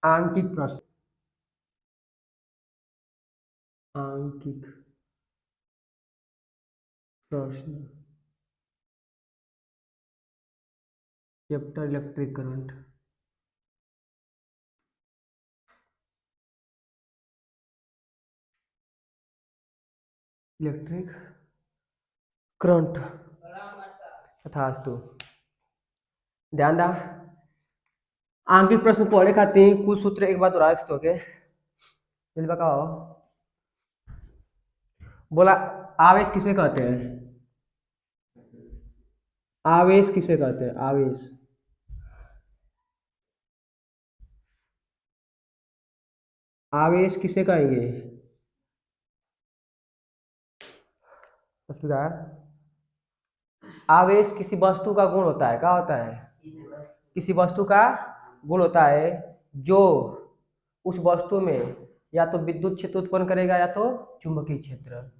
आंकिक प्रश्न। आंकिक प्रश्न। Chapter electric current. Electric current तथास्तु। ध्यान दा आंकिक प्रश्न पढ़े खातिर कुछ सूत्र एक बार दोहरा तो के जल्दी बताओ। बोला आवेश किसे कहते हैं? आवेश किसे कहते हैं? आवेश। आवेश किसे कहेंगे? आवेश किसी वस्तु का गुण होता है। क्या होता है? किसी वस्तु का गुण होता है जो उस वस्तु में या तो विद्युत क्षेत्र उत्पन्न करेगा या तो चुंबकीय क्षेत्र।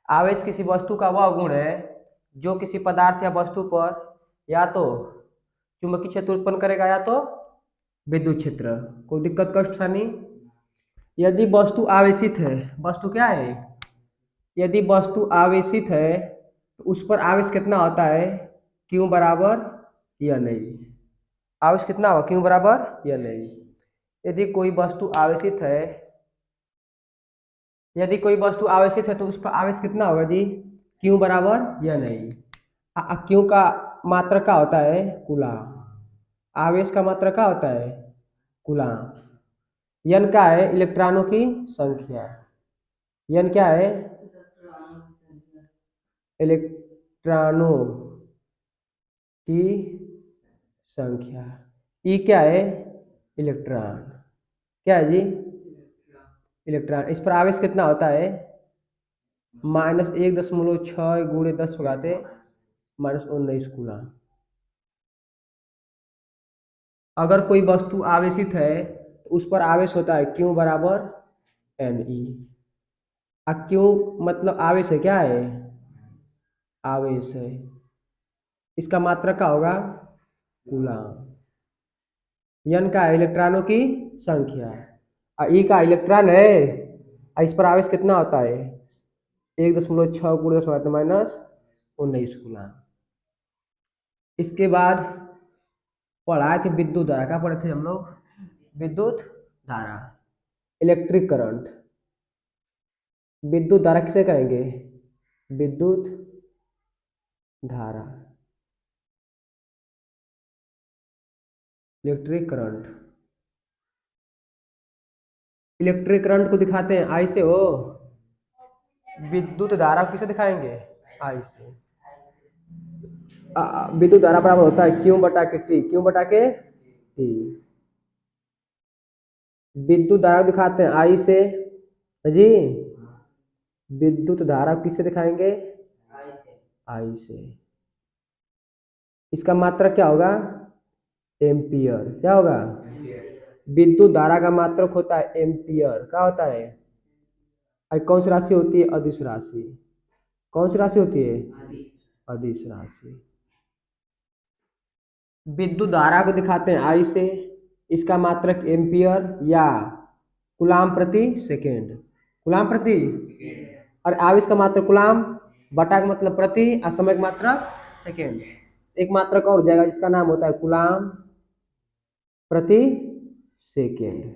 आवेश किसी वस्तु का वह गुण है जो किसी पदार्थ या वस्तु पर या तो चुंबकीय क्षेत्र उत्पन्न करेगा या तो विद्युत क्षेत्र। कोई दिक्कत कष्ट नहीं। यदि वस्तु आवेशित है, वस्तु क्या है? यदि वस्तु आवेशित है तो उस पर आवेश कितना होता है? क्यू बराबर या नहीं। आवेश कितना होगा? क्यू बराबर या नहीं। यदि कोई वस्तु आवेशित है, यदि कोई वस्तु आवेशित है तो उस पर आवेश कितना होगा जी? क्यू बराबर या नहीं। क्यू का मात्रक क्या होता है? कूलाम। आवेश का मात्रक क्या होता है? कूलाम। यन क्या है? इलेक्ट्रॉनों की संख्या। यन क्या है? इलेक्ट्रॉनों की संख्या। ई क्या है? इलेक्ट्रॉन। क्या है जी? इलेक्ट्रॉन। इस पर आवेश कितना होता है? -1.6 गुणे 10 भगाते -19 कूलाम। अगर कोई वस्तु आवेशित है तो उस पर आवेश होता है क्यू बराबर Ne। क्यू मतलब आवेश है। क्या है? आवेश है। इसका मात्रक क्या होगा? कूलाम। यन का है? इलेक्ट्रॉनों की संख्या। ई का इलेक्ट्रॉन है। इस पर आवेश कितना होता है? 1.6 गुणे 10 -19 कूलाम। इसके बाद पढ़ाए थे विद्युत धारा। क्या पढ़े थे हम लोग? विद्युत धारा, इलेक्ट्रिक करंट। विद्युत धारा किसे कहेंगे? विद्युत धारा, इलेक्ट्रिक करंट। इलेक्ट्रिक करंट को दिखाते हैं आई से। हो विद्युत धारा किसे दिखाएंगे? आई से। विद्युत धारा बराबर होता है क्यू बटा के टी। क्यू बटा के टी। विद्युत धारा दिखाते हैं आई से जी। विद्युत धारा किससे दिखाएंगे? आई से। इसका मात्रक क्या होगा? एम्पियर। क्या होगा? विद्युत धारा का मात्रक होता है एम्पियर। क्या होता है? कौन सी राशि होती है? अदिश राशि। कौन सी राशि होती है? अदिश राशि। विद्युत धारा को दिखाते हैं आई से। इसका मात्रक एम्पियर या कूलाम प्रति सेकेंड। कूलाम प्रति। और आवेश का मात्रक कूलाम, बटा का मतलब प्रति, और समय का मात्रक सेकेंड। एक मात्रक और हो जाएगा जिसका नाम होता है कूलाम प्रति सेकेंड।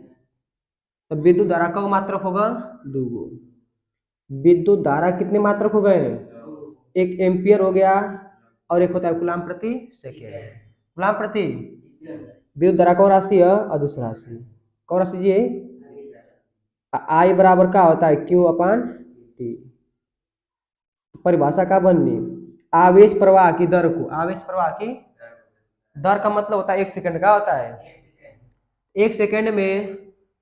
तो विद्युत धारा का मात्रक होगा 2। विद्युत धारा कितने मात्रक हो गए? एक एम्पियर हो गया और एक होता है कूलाम प्रति सेकेंड। कूलाम प्रति। विद्युत धारा कौन राशि है? अदिश राशि। कौन राशि जी? आई बराबर क्या होता है? क्यू अपान टी। परिभाषा का बननी आवेश प्रवाह की दर को। आवेश प्रवाह की दर का मतलब होता है 1 सेकंड। का होता है? 1 सेकंड में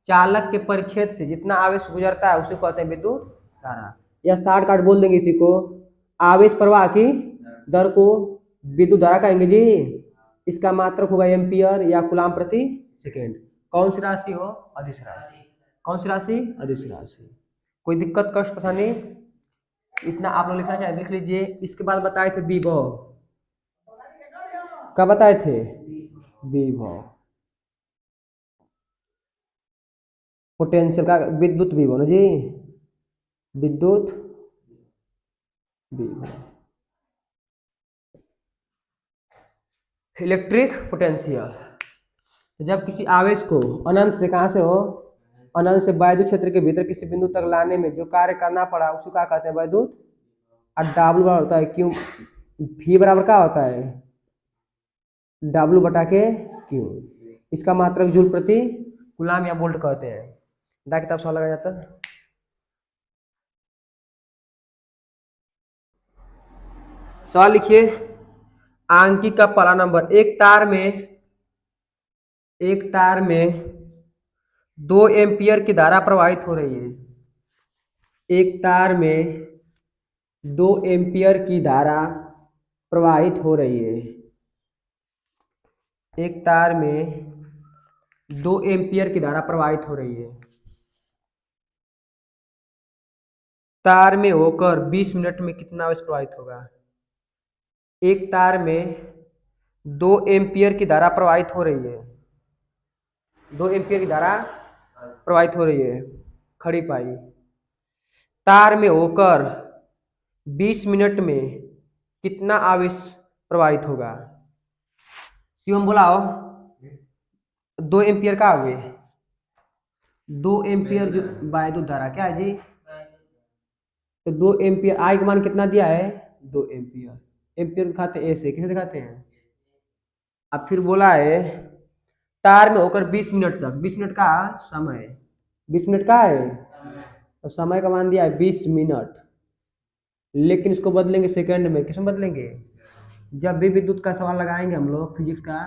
चालक के परिच्छेद से जितना आवेश गुजरता है उसे कहते हैं विद्युत धारा। या शॉर्ट काट बोल देंगे इसी को, आवेश प्रवाह की दर को विद्युत धारा कहेंगे जी। इसका मात्रक होगा एम्पियर या कूलाम प्रति सेकेंड। कौन सी राशि हो? अदिश राशि। कौन सी राशि? अदिश राशि। कोई दिक्कत कष्ट परेशानी? इतना आप लोग लिखना चाहे लिख लीजिए। इसके बाद बताए थे विभव। क्या बताए थे? विभव। पोटेंशियल का विद्युत विभव जी, विद्युत विभव, इलेक्ट्रिक पोटेंशियल। जब किसी आवेश को अनंत से, कहाँ से हो, अनंत से वैद्युत क्षेत्र के भीतर किसी बिंदु तक लाने में जो कार्य करना पड़ा उसको क्या कहते हैं, वैद्युत। और डब्ल्यू बराबर होता है क्यू, भी बराबर क्या होता है, डब्ल्यू बटा के क्यू। इसका मात्रक जूल प्रति कूलाम या वोल्ट कहते हैं। दाई किताब सवाल लगाया जाता है। सवाल लिखिए, आंकिक का पहला नंबर, एक तार में 2 एम्पियर की धारा प्रवाहित हो रही है। एक तार में 2 एम्पियर की धारा प्रवाहित हो रही है। एक तार में 2 एम्पियर की धारा प्रवाहित हो रही है। तार में होकर 20 मिनट में कितना आवेश प्रवाहित होगा। एक तार में 2 एम्पियर की धारा प्रवाहित हो रही है। 2 एम्पियर की धारा प्रवाहित हो रही है, खड़ी पाई। तार में होकर 20 मिनट में कितना आवेश प्रवाहित होगा। क्यों बोलाओ, 2 एम्पियर का आगे, 2 एम्पियर जो वैद्युत धारा क्या है जी, तो 2 एम्पियर, आई का मान कितना दिया है, 2 एम्पियर। एम्पियर दिखाते हैं ऐसे, कैसे दिखाते हैं। अब फिर बोला है तार में होकर 20 मिनट तक, 20 मिनट का समय, 20 मिनट का है, तो समय का मान दिया है 20 मिनट, लेकिन इसको बदलेंगे सेकंड में। किसमें बदलेंगे, जब भी विद्युत का सवाल लगाएंगे हम लोग फिजिक्स का,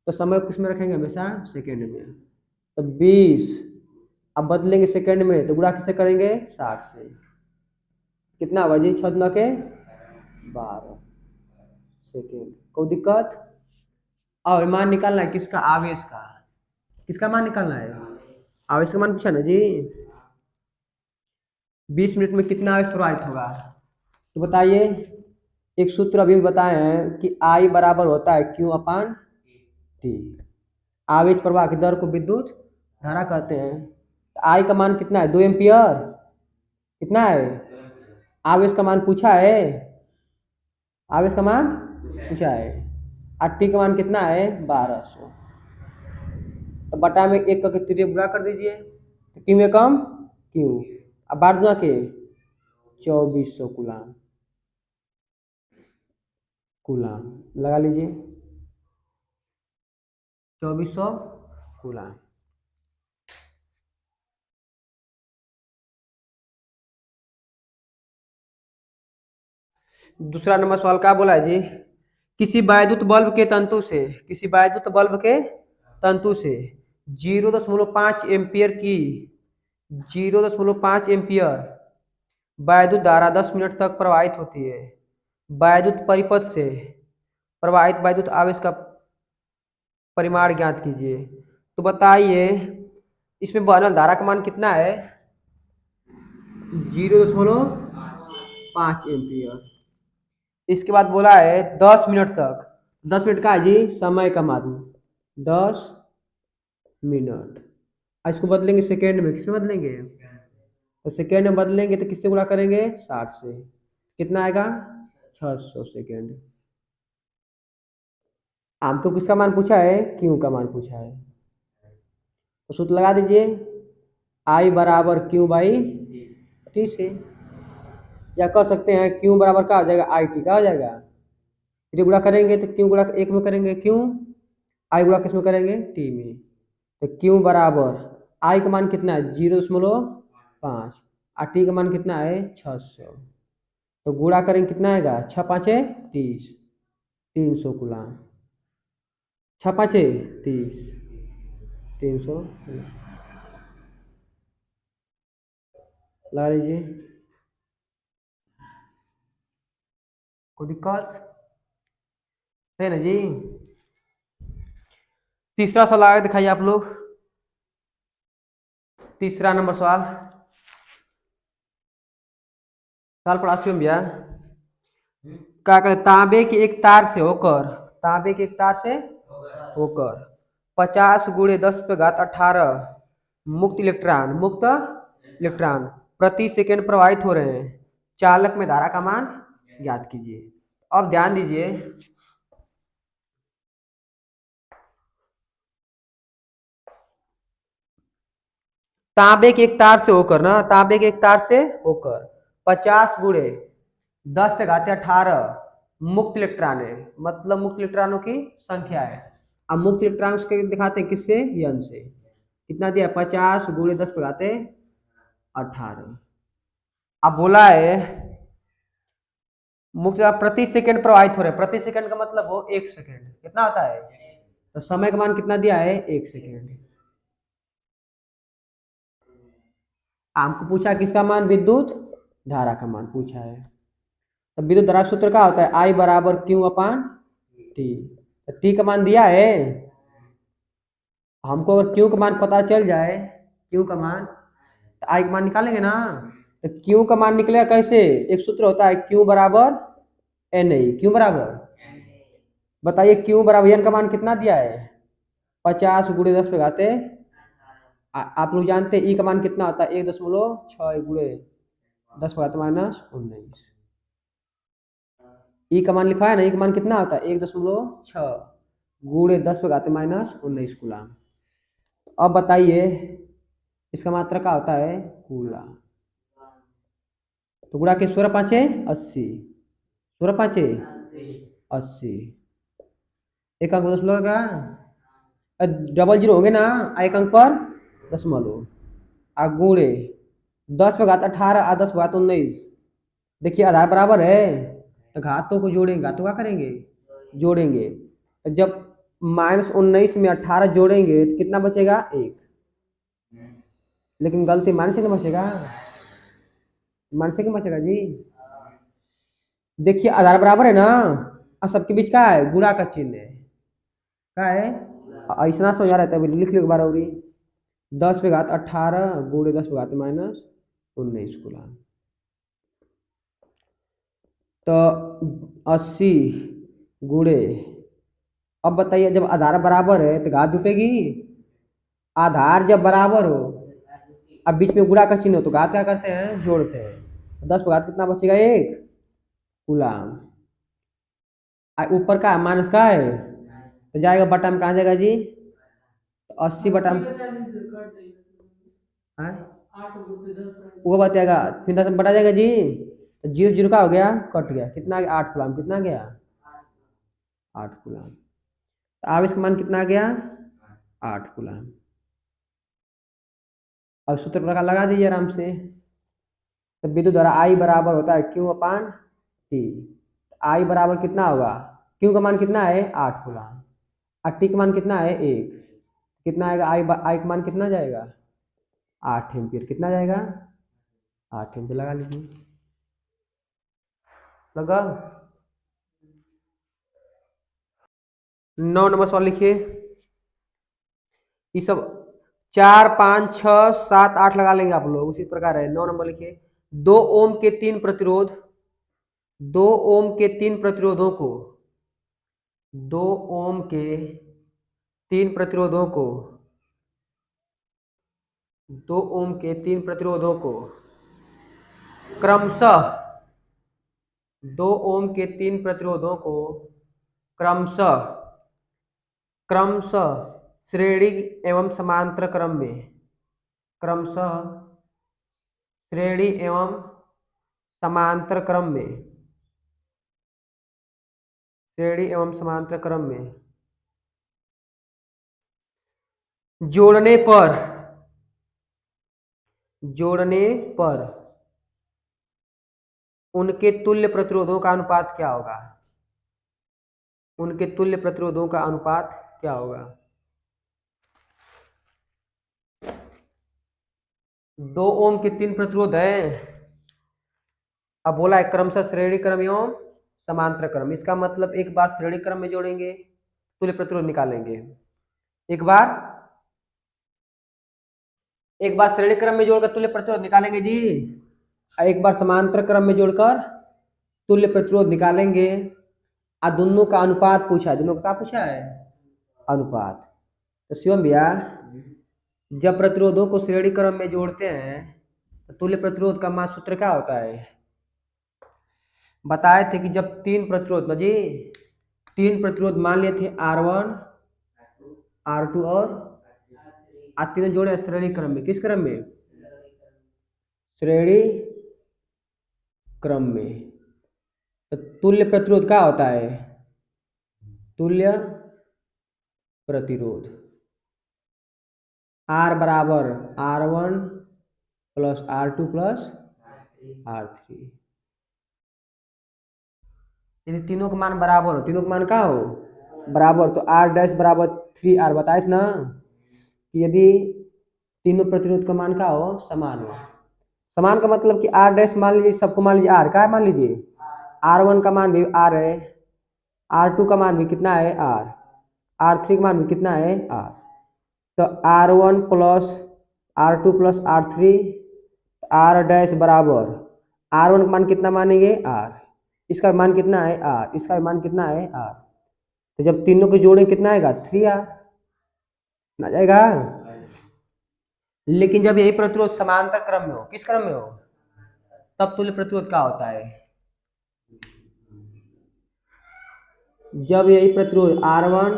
तो समय किस में रखेंगे, हमेशा सेकंड में। तो 20 अब बदलेंगे सेकंड में, तो गुणा किससे करेंगे, 60 से। कितना हुआ जी, 6 दूना के 12 सेकेंड। कोई दिक्कत। और मान निकालना है किसका, आवेश का। किसका मान निकालना है, आवेश का मान पूछा ना जी। 20 मिनट में कितना आवेश प्रवाहित होगा, तो बताइए। एक सूत्र अभी बताए हैं कि I बराबर होता है Q अपान T। आवेश प्रवाह की दर को विद्युत धारा कहते हैं। I का मान कितना है, 2 एम्पियर। कितना है, आवेश का मान पूछा है, आवेश का मान पूछा है। और T का मान कितना है, 1200। तो बटा में 1 करके त्रिज्या बुरा कर दीजिए, तो Q में कम Q, अब 12 के 2400 कूलाम लगा लीजिए, 2400 कूलाम। दूसरा नंबर सवाल क्या बोला है जी, किसी वैद्युत बल्ब के तंतु से, किसी वैद्युत बल्ब के तंतु से 0.5 एम्पियर की 0.5 एम्पियर वैद्युत धारा 10 मिनट तक प्रवाहित होती है। वैद्युत परिपथ से प्रवाहित वैद्युत आवेश का परिमाण ज्ञात कीजिए। तो बताइए इसमें बहने धारा का मान कितना है, 0.5 एम्पियर। इसके बाद बोला है 10 मिनट तक, 10 मिनट का है जी समय का मान, 10 मिनट। इसको बदलेंगे सेकेंड में, किसमें बदलेंगे, तो सेकेंड में बदलेंगे तो किससे गुणा करेंगे, 60 से। कितना आएगा, 600 सेकेंड। आपको किसका मान पूछा है, क्यू का मान पूछा है, तो सूत्र लगा दीजिए, I बराबर Q बाई T से। या कह सकते हैं Q बराबर क्या हो जाएगा, IT का हो जाएगा। फिर गुणा करेंगे तो Q गुणा 1 में करेंगे Q, I गुणा किस में करेंगे, T में। तो Q बराबर I का मान कितना है, 0.5, और T का मान कितना है, 600। तो गुणा करेंगे कितना आएगा, 6 5 30, 300 कूलाम। 6 5 30, 300 लगा लीजिए। कोई दिक्कत है ना जी। तीसरा सवाल आगे दिखाइए आप लोग, तीसरा नंबर सवाल पढ़ा भैया। क्या करें, तांबे के एक तार से होकर, तांबे के एक तार से होकर 50 × 10⁻18 मुक्त इलेक्ट्रॉन प्रति सेकंड प्रवाहित हो रहे हैं। चालक में धारा का मान ज्ञात कीजिए। अब ध्यान दीजिए, तांबे के एक तार से होकर ना, तांबे के एक तार से होकर 50 गुणे 10 पे घाते 18 मुक्त इलेक्ट्रॉन है, मतलब मुक्त इलेक्ट्रॉनों की संख्या है। अब मुक्त इलेक्ट्रॉन के दिखाते हैं किससे, यन से। कितना दिया, 50 गुणे 10 पे घाते 18। अब बोला है मुक्त प्रति सेकंड प्रवाहित हो रहे हैं। प्रति सेकंड का मतलब हो 1 सेकंड, कितना होता है, तो समय का मान कितना दिया है, 1 सेकंड। आपको पूछा किसका मान, विद्युत धारा का मान पूछा है। तो विद्युत धारा सूत्र क्या होता है, I बराबर Q अपान T। तो T का मान दिया है, हमको अगर Q का मान पता चल जाए, Q का मान, तो I का मान निकालेंगे ना। तो Q का मान निकलेगा कैसे, एक सूत्र होता है Q बराबर NA। Q बराबर, बताइए Q बराबर N का मान कितना दिया है, 50 गुणे 10 पे घाते। आप लोग जानते हैं ई का मान कितना होता है, 1.6 गुणे 10 पे घाते -19। ई का मान लिखा है ना, ई का मान कितना होता है, 1.6 गुणे 10 पे घाते -19 कूलम। अब बताइए इसका मात्रा क्या होता है, कूलम। तो गुणा के 16 पाँचे 80, 16 पाँचे 80, एक अंक 10 लगेगा, डबल जीरो होंगे ना, एक अंक पर दशमलव, आ गुणे 10 पे घात 18 आ 10 पे घात 19। देखिए आधार बराबर है, तो घातों को जोड़ेंगे, घातों का करेंगे, जोड़ेंगे। तो जब -19 में 18 जोड़ेंगे तो कितना बचेगा, 1। लेकिन गलती माइनस से नहीं बचेगा, माइनस से क्यों बचेगा जी। देखिए आधार बराबर है ना, और सबके बीच क्या है, गुणा का चिन्ह है, क्या है, ऐसा समझ आ रहा है, लिख लो एक बार और। 10 पे घात 18 गुणे 10 पे घात -19 कूलम। तो 80 गुणे, अब बताइए जब आधार बराबर है तो घात जुटेगी। आधार जब बराबर हो, अब बीच में गुणा का चिन्ह हो, तो घात क्या करते हैं, जोड़ते हैं। 10 पे घात कितना बचेगा, 1 कूलम। ऊपर का माइनस का है, तो जाएगा बटा में, कहाँ जाएगा जी, 80 बटा में, वो बताएगा, फिर 10 में बटा जाएगा जी, तो 0 0 का हो गया, कट गया, कितना आ गया, 8 कूलम। कितना गया, 8 कूलम। तो अब इसका मान कितना आ गया, 8 कूलम। अब सूत्र प्रकार लगा दीजिए आराम से। तो विद्युत धारा I बराबर होता है Q अपान T। I बराबर कितना होगा, Q का मान कितना है, 8 कूलम, और T का मान कितना है, 1। कितना आएगा, I का मान कितना जाएगा, 8 एम्पीयर। कितना जाएगा, 8 एम्पीयर। लगा लीजिए, लगा। 9 नंबर सवाल लिखिए। ये सब 4 5 6 7 8 लगा लेंगे आप लोग, उसी प्रकार है। 9 नंबर लिखिए। 2 ओम के 3 प्रतिरोध, 2 ओम के 3 प्रतिरोधों को, 2 ओम के 3 प्रतिरोधों को, 2 ओम के 3 प्रतिरोधों को क्रमशः, 2 ओम के 3 प्रतिरोधों को क्रमशः, क्रमशः श्रेणी एवं समांतर क्रम में, क्रमशः श्रेणी एवं समांतर क्रम में, श्रेणी एवं समांतर क्रम में जोड़ने पर, जोड़ने पर उनके तुल्य प्रतिरोधों का अनुपात क्या होगा, उनके तुल्य प्रतिरोधों का अनुपात क्या होगा। 2 ओम के 3 प्रतिरोध है, अब बोला है क्रमशः श्रेणी क्रम एवं समांतर क्रम। इसका मतलब एक बार श्रेणी क्रम में जोड़ेंगे, तुल्य प्रतिरोध निकालेंगे, एक बार श्रेणी क्रम में जोड़कर तुल्य प्रतिरोध निकालेंगे जी, एक बार समांतर क्रम में जोड़कर तुल्य प्रतिरोध निकालेंगे। और दोनों का अनुपात पूछा है, दोनों का क्या पूछा है, अनुपात। तो शिवम भैया जब प्रतिरोधों को श्रेणी क्रम में जोड़ते हैं तो तुल्य प्रतिरोध का मान सूत्र क्या होता है? बताए थे कि जब तीन प्रतिरोध जी, तीन प्रतिरोध मान लिए थे R1 R2 और आज तीनों जोड़े श्रेणी क्रम में। किस क्रम में? श्रेणी क्रम में। तो तुल्य प्रतिरोध क्या होता है? तुल्य प्रतिरोध R बराबर R1 plus R2 plus R3। यदि तीनों का मान बराबर हो, तीनों का मान क्या हो? बराबर, तो R डैश बराबर 3R। बताए थे ना कि यदि तीनों प्रतिरोध का मान क्या हो? समान हो। समान का मतलब कि R डैश मान लीजिए, सबको मान लीजिए R। क्या मान लीजिए? R1 का मान भी R है, R2 का मान भी कितना है? R। R3 का मान भी कितना है? R। तो R1 plus R2 plus R3 R dash बराबर R1 का मान कितना मानेंगे? R। इसका मान कितना है? R। इसका मान कितना है? R। तो जब तीनों को जोड़ें कितना आएगा? 3R आ जाएगा। लेकिन जब यही प्रतिरोध समांतर क्रम में हो, किस क्रम में हो, तब तुल्य प्रतिरोध क्या होता है? जब यही प्रतिरोध R1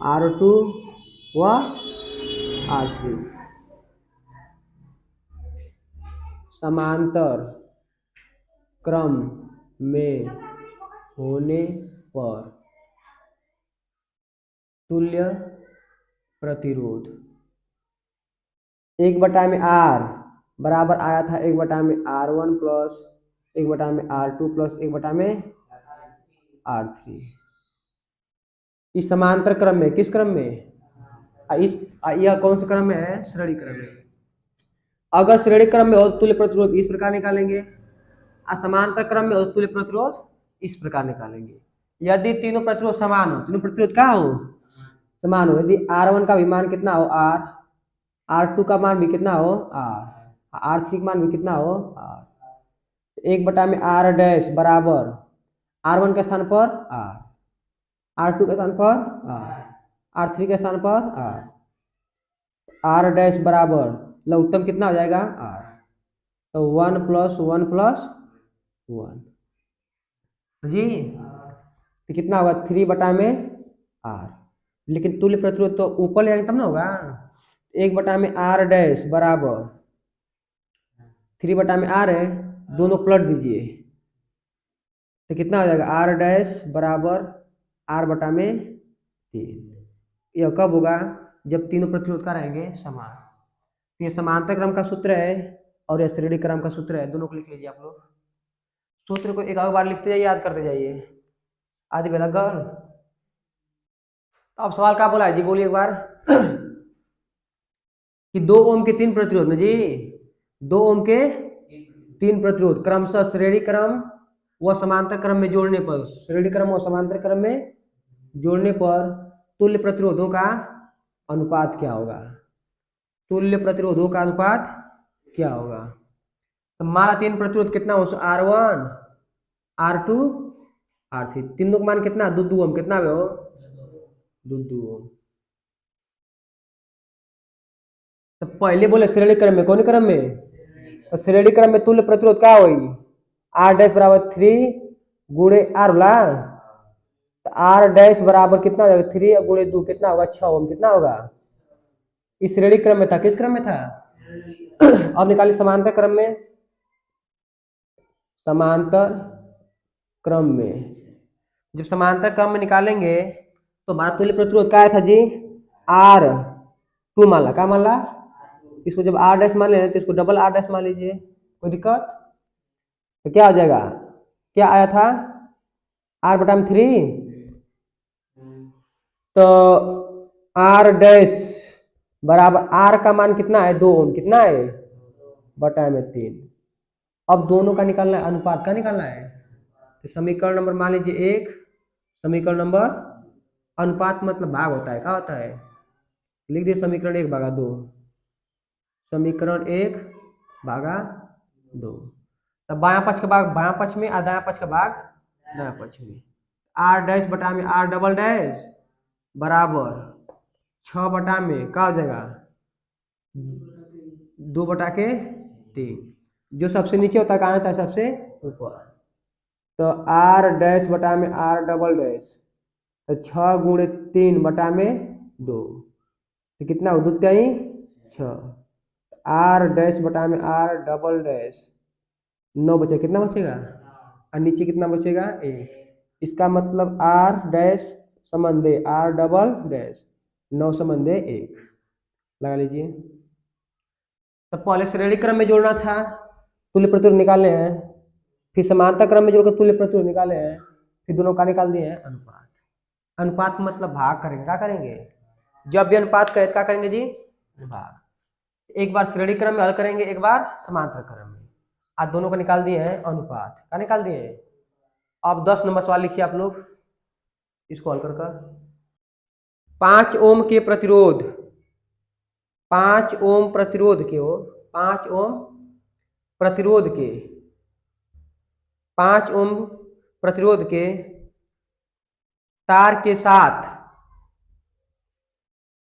R2 व R3 समांतर क्रम में होने पर तुल्य प्रतिरोध 1/R बराबर आया था 1/में R1 plus 1/में R2 plus 1/में R3। इस समांतर क्रम में, किस क्रम में? यह कौन से क्रम में है? श्रेणी क्रम में। अगर श्रेणी क्रम में हो तो तुल्य प्रतिरोध इस प्रकार निकालेंगे, समांतर क्रम में हो तो तुल्य प्रतिरोध इस प्रकार निकालेंगे। यदि तीनों प्रतिरोध समान हो, तीनों प्रतिरोध क्या हो? समान हो। यदि R1 का भी मान कितना हो? R। R2 का मान भी कितना हो? R। R3 का मान भी कितना हो? R। 1/में R डैश बराबर R1 के स्थान पर R, R2 के स्थान पर R, R3 के स्थान पर R। R डैश बराबर लघुत्तम कितना हो जाएगा? R। तो 1 + 1 + 1 जी, तो कितना होगा? 3/में R। लेकिन तुल्य प्रतिरोध तो ऊपर ले तब ना होगा। 1/में R डैश बराबर 3/में R है, दोनों पलट दीजिए तो कितना हो जाएगा? R डैश बराबर R/में 3। यह कब होगा? जब तीनों प्रतिरोध का रहेंगे समान। ये समांतर क्रम का सूत्र है और यह श्रेणी क्रम का सूत्र है, दोनों को लिख लीजिए आप लोग। सूत्र को एक और बार लिखते जाइए, याद करते जाइए। आदि बेला गल। अब सवाल क्या बोला है जी? बोलिए एक बार। कि 2 ओम के 3 प्रतिरोध में जी, 2 ओम के 3 प्रतिरोध क्रमशः श्रेणी क्रम व समांतर क्रम में जोड़ने पर, श्रेणी क्रम व समांतर क्रम में जोड़ने पर तुल्य प्रतिरोधों का अनुपात क्या होगा? तुल्य प्रतिरोधों का अनुपात क्या होगा? तो हमारा 3 प्रतिरोध कितना हो? R1 R2 R3, तीनों का मान कितना? 2 ओम। कितना हो? 2 ओम। तो पहले बोले श्रेणी क्रम में, कौन क्रम में? तो श्रेणी क्रम में तुल्य प्रतिरोध क्या होगी? R डैश बराबर 3 गुणे R होला, तो R डैश बराबर कितना हो जाएगा? 3 गुणे 2 कितना होगा? 6 ओम। कितना होगा? इस श्रेणी क्रम में था। किस क्रम में था? अब निकालिए समांतर क्रम में। समांतर क्रम में जब समांतर क्रम में निकालेंगे तो हमारा तुल्य प्रतिरोध क्या था जी? R2 मान ला। क्या मान ला? इसको जब R डैश मान ले तो इसको डबल R डैश मान लीजिए, कोई दिक्कत? तो क्या हो जाएगा? क्या आया था? R/में 3। तो R डैश बराबर R का मान कितना है? 2 ओम। कितना है? बटा में 3। अब दोनों का निकालना है, अनुपात का निकालना है। तो समीकरण नंबर मान लीजिए 1, समीकरण नंबर, अनुपात मतलब भाग होता है। क्या होता है? लिख दिए समीकरण 1/2, समीकरण 1/2। तब बायां पक्ष का भाग बायां पक्ष में और दायां पक्ष का भाग दायां पक्ष में। R डैश बटा में R डबल डैश बराबर 6 बटा में क्या हो जाएगा 2/3। जो सबसे नीचे होता है कहाँ होता है सबसे ऊपर। तो आर डैश बटा में आर डबल डैश, तो 6 × 3 बटा में 2, तो कितना हो 2 तिहाई 6। आर डैश बटा में आर डबल डैश 9 बचे, कितना बचेगा और नीचे कितना बचेगा 1। इसका मतलब आर डैश संबंधे आर डबल डैश 9 संबंधे 1 लगा लीजिए। तो पहले श्रेणी क्रम में जोड़ना था, तुल्य प्रतिरोध निकाले हैं, फिर समांतर क्रम में जोड़कर तुल्य प्रतिरोध निकाले हैं, फिर दोनों का निकाल दिए हैं अनुपात। अनुपात मतलब भाग करेंगे, क्या करेंगे जब भी अनुपात कहे क्या करेंगे जी भाग। एक बार श्रेणी क्रम में हल करेंगे, एक बार समांतर क्रम में, आज दोनों का निकाल दिए हैं अनुपात, क्या निकाल दिए हैं। अब 10 नंबर सवाल लिखिए आप लोग इसको हल कर 5 ओम के प्रतिरोध, 5 ओम प्रतिरोध के हो 5 ओम प्रतिरोध के 5 ओम प्रतिरोध के तार के साथ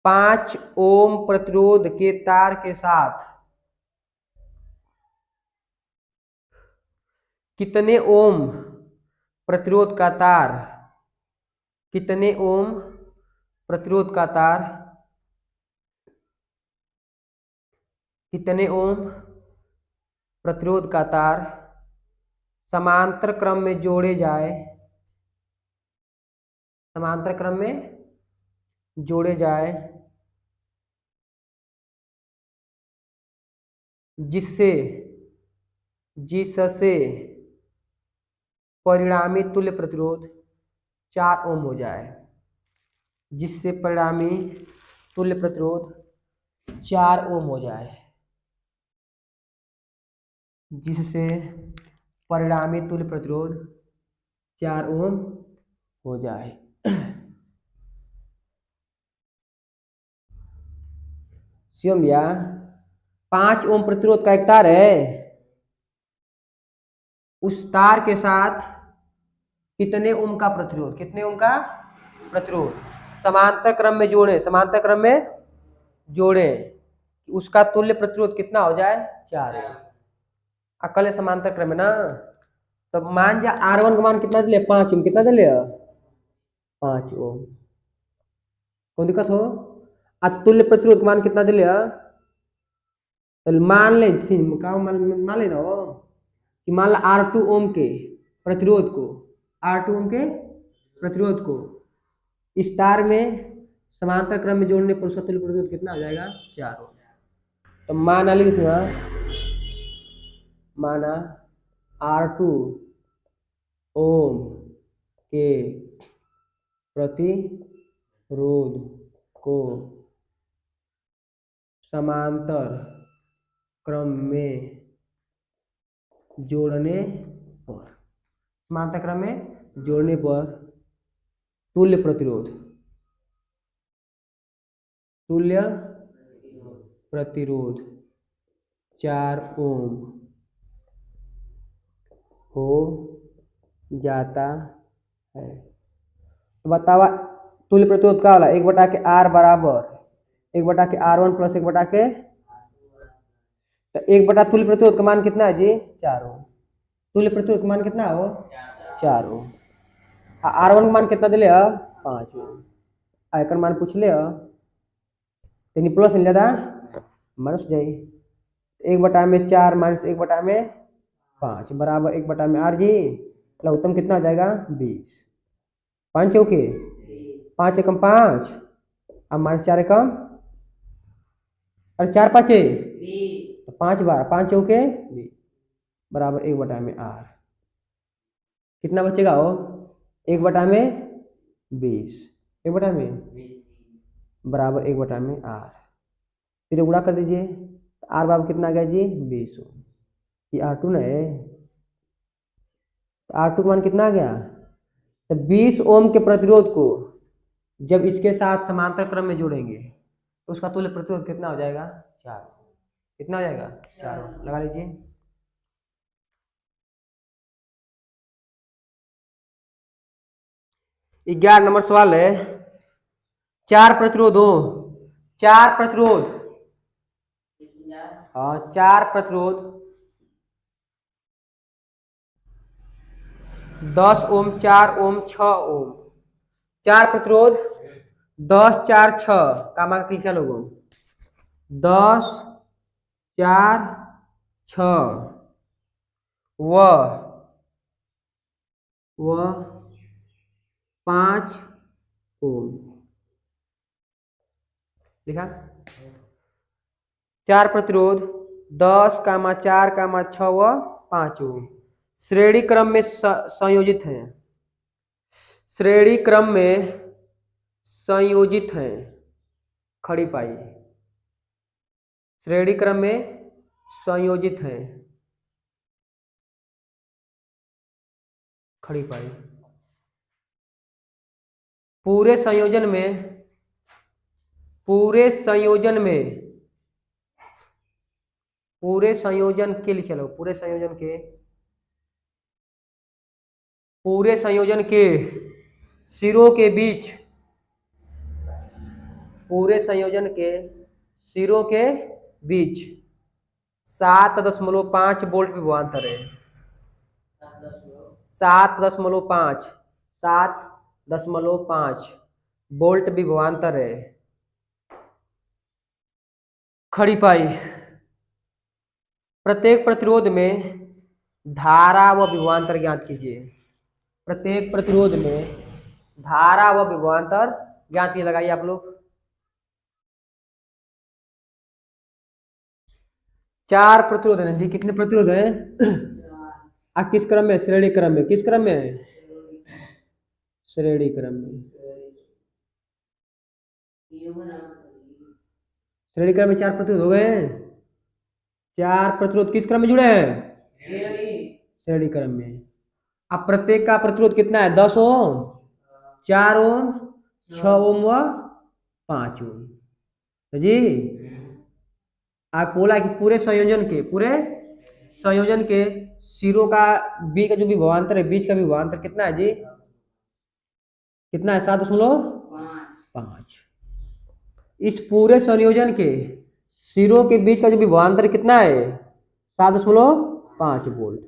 5 ओम प्रतिरोध के तार के साथ कितने ओम प्रतिरोध का तार, कितने ओम प्रतिरोध का तार, कितने ओम प्रतिरोध का तार समांतर क्रम में जोड़े जाए, समांतर क्रम में जोड़े जाए जिससे जिससे परिणामी तुल्य प्रतिरोध 4 ओम हो जाए, जिससे परिणामी तुल्य प्रतिरोध 4 ओम हो जाए, जिससे परिणामी तुल्य प्रतिरोध 4 ओम हो जाए। शिवम भैया 5 ओम प्रतिरोध का एक तार है, उस तार के साथ कितने ओम का प्रतिरोध, कितने ओम का प्रतिरोध समांतर क्रम में जोड़े, समांतर क्रम में जोड़े, उसका तुल्य प्रतिरोध कितना हो जाए 4 ओम। अकल समांतर क्रम है ना, तो मान जा R1 का मान कितना दिले 5 ओम, कितना दिले 5 ओम, कोई दिक्कत हो। तुल्य प्रतिरोध का मान कितना दिले तो मान ले मान ले हो कि मान ला R2 ओम के प्रतिरोध को, R2 ओम के प्रतिरोध को इस तार में समांतर क्रम में जोड़ने पर उसका तुल्य प्रतिरोध कितना हो जाएगा 4 ओम। तो माना लिख माना R2 ओम के प्रतिरोध को समांतर क्रम में जोड़ने पर, समांतर क्रम में जोड़ने पर तुल्य प्रतिरोध, तुल्य प्रतिरोध 4 ओम हो जाता है। तो बतावा तुल्य प्रतिरोध का वाला 1/R बराबर 1/R1 प्लस 1/, तो 1 तुल्य प्रतिरोध का मान कितना है जी 4 ओम। तुल्य प्रतिरोध का मान कितना हो 4 ओम। R1 का मान कितना दिले 5 ओम। आयकर मान पूछ ले तेनी प्लस मिल जाता माइनस जाए 1/4 माइनस 1/5 बराबर 1/R जी, लघुत्तम कितना हो जाएगा 20। 5 चौके 5 एकम 5 अब माइनस 4 एकम अरे 4 5 तो 5 बार 5 चौके 20 बराबर 1/R। कितना बचेगा हो 1/20 1/20 बराबर 1/R। फिर गुणा कर दीजिए, R बराबर कितना आ गया जी 20 ओम। ये R2 ना है, तो R2 का मान कितना आ गया, तो 20 ओम के प्रतिरोध को जब इसके साथ समांतर क्रम में जोड़ेंगे तो उसका तुल्य प्रतिरोध कितना हो जाएगा 4। कितना हो जाएगा 4 ओम, लगा लीजिए। ग्यारह नंबर सवाल है, 4 प्रतिरोध हो 4 प्रतिरोध, हाँ 4 प्रतिरोध 10 ओम, 4 ओम, 6 ओम, 4 प्रतिरोध 10 4 6 का मान लिखा लोगों 10 4 6 व 5 ओम लिखा। 4 प्रतिरोध 10 कामा 4 कामा 6 व 5 ओम श्रेणी क्रम में संयोजित हैं, श्रेणी क्रम में संयोजित हैं। खड़ी पाई श्रेणी क्रम में संयोजित हैं। खड़ी पाई पूरे संयोजन में, पूरे संयोजन में, पूरे संयोजन के लिखे लो, पूरे संयोजन के, पूरे संयोजन के सिरों के बीच, पूरे संयोजन के सिरों के बीच 7.5 वोल्ट विभवांतर है। 7.5 7.5 वोल्ट विभवांतर है। खड़ी पाई प्रत्येक प्रतिरोध में धारा व विभवांतर ज्ञात कीजिए। प्रत्येक प्रतिरोध में धारा व विभवांतर ज्ञात कीजिए। लगाइए आप लोग। 4 प्रतिरोध है जी। कितने प्रतिरोध हैं? किस क्रम में? श्रेणी क्रम में। किस क्रम में? श्रेणी क्रम में। श्रेणी क्रम में 4 प्रतिरोध हो गए हैं। 4 प्रतिरोध किस क्रम में जुड़े हैं? श्रेणी क्रम में। अब प्रत्येक का प्रतिरोध कितना है? 10 ओम, 4 ओम, 6 ओम व 5 ओम। तो जी आप बोला कि पूरे संयोजन के, पूरे संयोजन के सिरों का बीच का जो विभवांतर है, बीच का विभवांतर कितना है जी? कितना है? 7.5। इस पूरे संयोजन के सिरों के बीच का जो विभवांतर कितना है? 7.5 वोल्ट।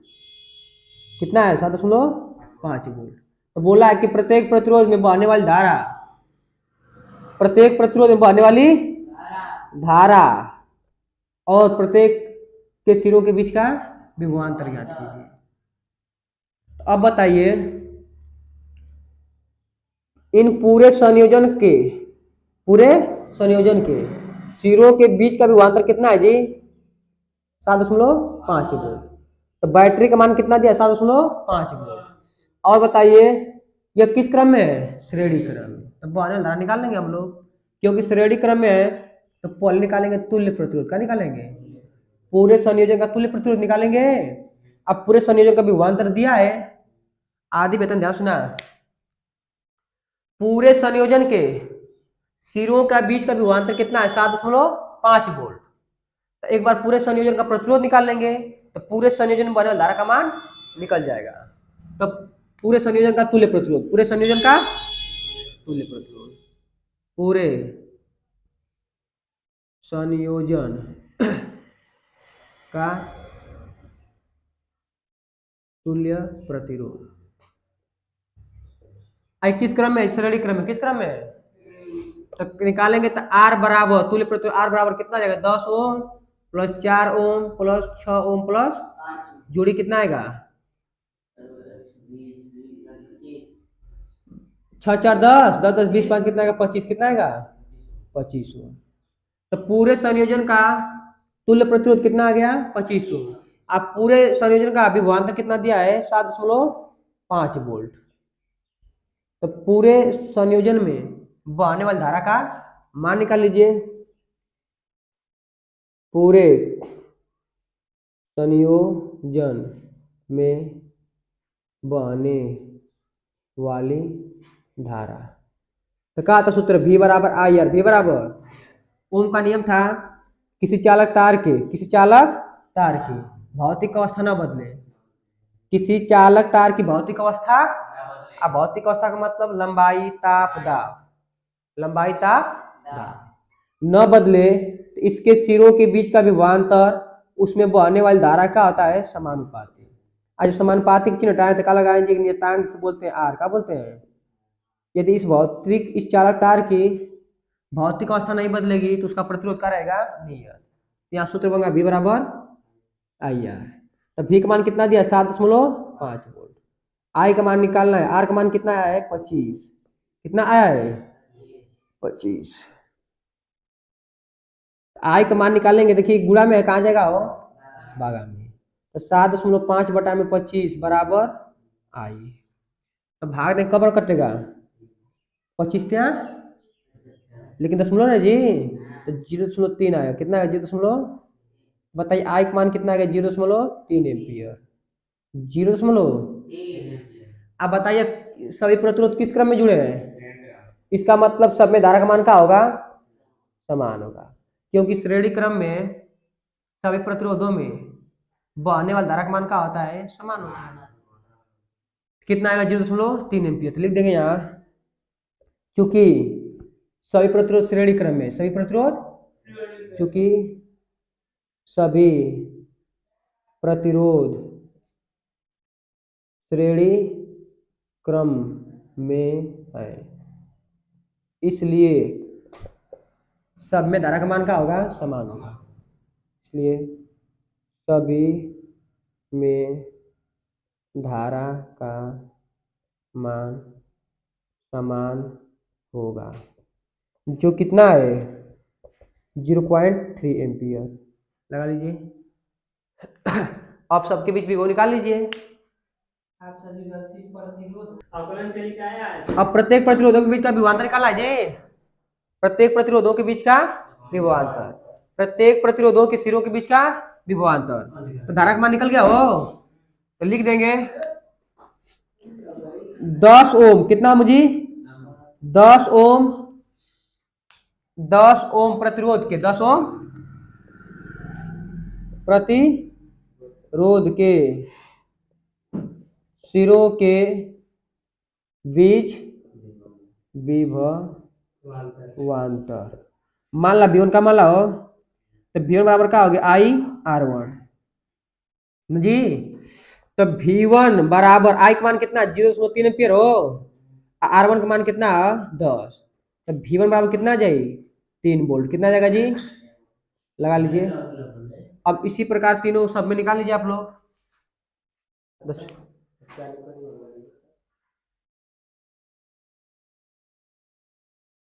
कितना है? 7.5 वोल्ट। तो बोला है कि प्रत्येक प्रतिरोध में बहने वाली धारा, प्रत्येक प्रतिरोध में बहने वाली धारा और प्रत्येक के सिरों के बीच का विभवांतर ज्ञात कीजिए। तो अब बताइए इन पूरे संयोजन के, पूरे संयोजन के सिरों के बीच का विभवांतर कितना है जी? 7.5 वोल्ट। तो बैटरी का मान कितना दिया? 7.5 वोल्ट। और बताइए यह किस क्रम में है? श्रेणी क्रम में। तो बहने धारा निकाल लेंगे हम लोग, क्योंकि श्रेणी क्रम में है। तो पहले निकालेंगे तुल्य प्रतिरोध का, निकालेंगे पूरे संयोजन का तुल्य प्रतिरोध निकालेंगे। अब पूरे संयोजन का विभवांतर दिया है, आदि वेतन ध्यान सुना। पूरे संयोजन के सिरों का बीच का विभवांतर कितना है? 7.5 वोल्ट। तो एक बार पूरे संयोजन का प्रतिरोध निकाल लेंगे तो पूरे संयोजन में बहने वाली धारा का मान निकल जाएगा। तो पूरे संयोजन का तुल्य प्रतिरोध, पूरे संयोजन का तुल्य प्रतिरोध, पूरे संयोजन का तुल्य प्रतिरोध किस क्रम में? श्रेणी क्रम में। किस क्रम में? तो निकालेंगे तो R बराबर तुल्य प्रतिरोध, R बराबर कितना जाएगा? 10 ohm plus 4 ohm plus 6 ohm plus जोड़ी कितना आएगा? 6 4 10, 10 10 20 5 कितना आएगा? 25। कितना आएगा? 25 ओम। तो पूरे संयोजन का तुल्य प्रतिरोध कितना आ गया? 25 ओम। अब पूरे संयोजन का विभवांतर कितना दिया है? 7.5 वोल्ट। तो पूरे संयोजन में बहने वाली धारा का मान निकाल लीजिए। पूरे संयोजन में बहने वाली धारा, तो कहा था सूत्र V बराबर I R। V बराबर ओम का नियम था किसी चालक तार के, किसी चालक तार की भौतिक अवस्था न बदले, किसी चालक तार की भौतिक अवस्था। अब भौतिक अवस्था का मतलब लंबाई, ताप, दाब, लंबाई, ताप, दाब। न बदले तो इसके सिरों के बीच का विभवांतर उसमें बहने वाली धारा का होता है समानुपाती। आज समानुपाती चिन्ह हटाएं तो क्या लगाएंगे, नियतांक से बोलते हैं आर, क्या बोलते हैं। यदि इस चालक तार की भौतिक अवस्था नहीं बदलेगी तो उसका प्रतिरोध क्या रहेगा, नियत। यहाँ सूत्र बनेगा V बराबर आई आर। तो V का मान कितना दिया, 7.5 वोल्ट। I का मान निकालना है, R का मान कितना आया है 25, कितना आया है 25। I का मान निकालेंगे, देखिए गुणा में कहाँ जाएगा हो, भागा में। तो 7.5 बटा में 25 बराबर I। तो भाग दें कब कटेगा 25 क्या, लेकिन दशमलव ना जी, तो 0.3 आएगा, कितना है 0. बताइए आई का मान कितना आ गया 0.3 एम्पियर, 0.3। अब बताइए सभी प्रतिरोध किस क्रम में जुड़े हैं, इसका मतलब सब में धारा का मान क्या होगा, समान होगा, क्योंकि श्रेणी क्रम में सभी प्रतिरोधों में बहने वाला धारा का मान क्या होता है, समान होता है। कितना आएगा 0.3 एम्पियर। तो लिख देंगे यहाँ, क्योंकि सभी प्रतिरोध श्रेणी क्रम में, सभी प्रतिरोध, क्योंकि सभी प्रतिरोध श्रेणी क्रम में है, इसलिए सब में धारा का मान क्या होगा, समान होगा। इसलिए सभी में धारा का मान समान होगा, जो कितना है 0.3 एम्पियर। लगा लीजिए। आप सबके बीच भी वो निकाल लीजिए। अब प्रत्येक प्रतिरोधों के बीच का विभवांतर निकालना है, प्रत्येक प्रतिरोधों के बीच का विभवांतर, प्रत्येक प्रतिरोधों के सिरों के बीच का विभवांतर। तो धारा का मान निकल गया हो, तो लिख देंगे 10 ओम, कितना मुझे 10 ओम, 10 ओम प्रतिरोध के, 10 ओम प्रतिरोध के सिरों के बीच विभवांतर। मान ला V1 का मान ला हो, तो V1 बराबर क्या हो गया I/R1 जी। तो V1 बराबर I का मान कितना 0.3 एम्पियर हो, R1 का मान कितना 10, तो V1 बराबर कितना आ जाए 3 वोल्ट, कितना आ जाएगा जी, लगा लीजिए। अब इसी प्रकार तीनों सब में निकाल लीजिए आप लोग।